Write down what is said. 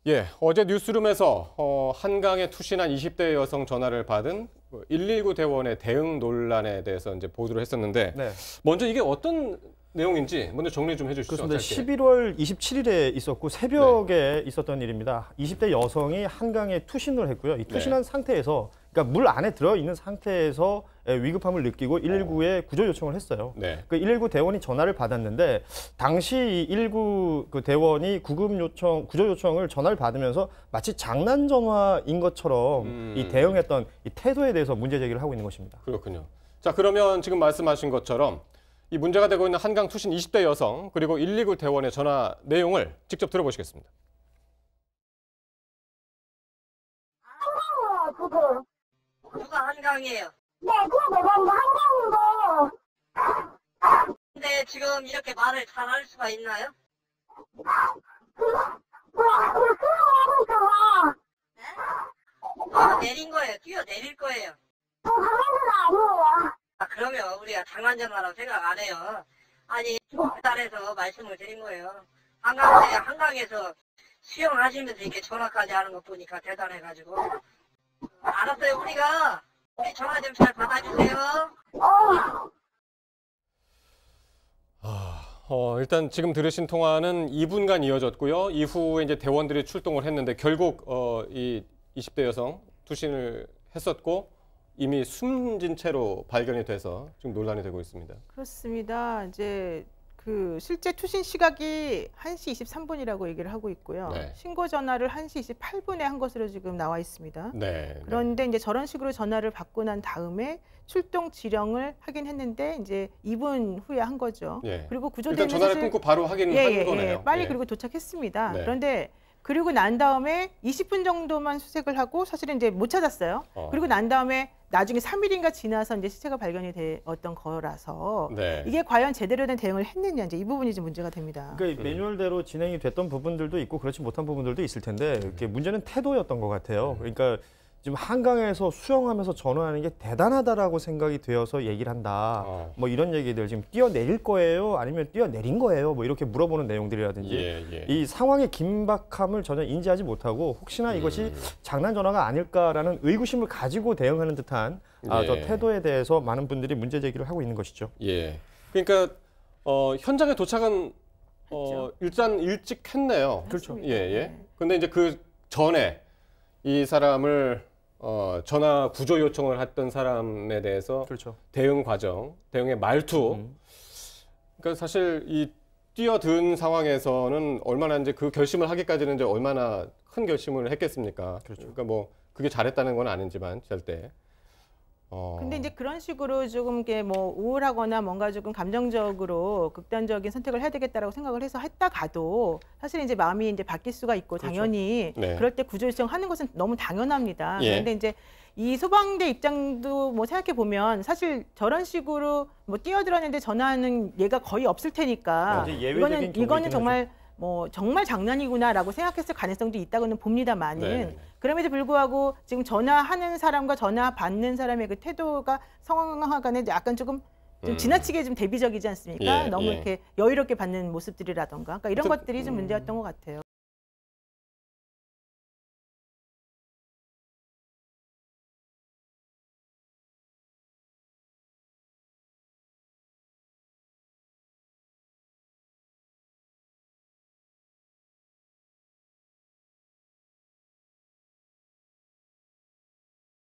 예, 어제 뉴스룸에서 한강에 투신한 20대 여성 전화를 받은 119 대원의 대응 논란에 대해서 이제 보도를 했었는데 네. 먼저 이게 어떤 내용인지 먼저 정리 좀 해주시죠. 그렇습니다. 짧게. 11월 27일에 있었고 새벽에 있었던 일입니다. 20대 여성이 한강에 투신을 했고요. 이 투신한 상태에서, 그러니까 물 안에 들어있는 상태에서 위급함을 느끼고 119에 구조 요청을 했어요. 네. 그 119 대원이 전화를 받았는데 당시 이 119 그 대원이 구급 요청, 구조 요청을 전화를 받으면서 마치 장난 전화인 것처럼 이 대응했던 이 태도에 대해서 문제 제기를 하고 있는 것입니다. 그렇군요. 자, 그러면 지금 말씀하신 것처럼 이 문제가 되고 있는 한강 투신 20대 여성 그리고 119 대원의 전화 내용을 직접 들어보시겠습니다. 한강이에요, 지금. 누가 한강이에요? 네, 그래, 내가 이제 한강인데. 근데 지금 이렇게 말을 잘 할 수가 있나요? 수영하니까. 아, 내린 거예요. 뛰어 내릴 거예요. 장난전 아니에요. 아, 그러면 우리가 장난전화라고 생각 안 해요. 아니, 달에서 말씀을 드린 거예요. 한강에서 수영하시면서 이렇게 전화까지 하는 거 보니까 대단해가지고. 알았어요, 우리 전화 좀 잘 받아주세요. 일단 지금 들으신 통화는 2분간 이어졌고요. 이후에 이제 대원들이 출동을 했는데 결국 이 20대 여성 투신을 했었고 이미 숨진 채로 발견이 돼서 지금 논란이 되고 있습니다. 그렇습니다. 이제 그 실제 투신 시각이 1시 23분이라고 얘기를 하고 있고요. 네. 신고 전화를 1시 28분에 한 것으로 지금 나와 있습니다. 네. 그런데 이제 저런 식으로 전화를 받고 난 다음에 출동 지령을 하긴 했는데 이제 2분 후에 한 거죠. 예. 그리고 구조대는 일단 전화를 끊고 바로 확인한 거네요. 빨리 예. 그리고 도착했습니다. 네. 그런데 그리고 난 다음에 20분 정도만 수색을 하고 사실은 이제 못 찾았어요. 그리고 난 다음에 나중에 3일인가 지나서 이제 시체가 발견이 되었던 거라서 네. 이게 과연 제대로 된 대응을 했느냐 이제 이 부분이 좀 문제가 됩니다. 그러니까 매뉴얼대로 진행이 됐던 부분들도 있고 그렇지 못한 부분들도 있을 텐데 이렇게 문제는 태도였던 것 같아요. 그러니까 지금 한강에서 수영하면서 전화하는 게 대단하다라고 생각이 되어서 얘기를 한다. 뭐 이런 얘기들 지금 뛰어내릴 거예요? 아니면 뛰어내린 거예요? 뭐 이렇게 물어보는 내용들이라든지 이 상황의 긴박함을 전혀 인지하지 못하고 혹시나 이것이 장난 전화가 아닐까라는 의구심을 가지고 대응하는 듯한 저 태도에 대해서 많은 분들이 문제 제기를 하고 있는 것이죠. 예. 그러니까 현장에 도착은 일단 일찍 했네요. 그렇죠. 예. 근데 이제 그 전에 이 사람을 전화 구조 요청을 했던 사람에 대해서 그렇죠. 대응 과정, 대응의 말투. 그러니까 사실 이 뛰어든 상황에서는 얼마나 이제 그 결심을 하기까지는 이제 얼마나 큰 결심을 했겠습니까? 그렇죠. 그러니까 뭐 그게 잘했다는 건 아니지만 절대. 근데 이제 그런 식으로 조금 이게 뭐 우울하거나 뭔가 조금 감정적으로 극단적인 선택을 해야 되겠다라고 생각을 해서 했다 가도 사실 이제 마음이 이제 바뀔 수가 있고 당연히 그럴 때 구조 요청하는 것은 너무 당연합니다. 그런데 이제 이 소방대 입장도 뭐 생각해 보면 사실 저런 식으로 뭐 뛰어들었는데 전화하는 예가 거의 없을 테니까 이거는 정말 뭐 정말 장난이구나라고 생각했을 가능성도 있다고는 봅니다만은 그럼에도 불구하고 지금 전화하는 사람과 전화 받는 사람의 그 태도가 상황 간에 약간 조금 좀 지나치게 좀 대비적이지 않습니까? 너무 이렇게 여유롭게 받는 모습들이라던가 그러니까 이런 것들이 좀 문제였던 것 같아요.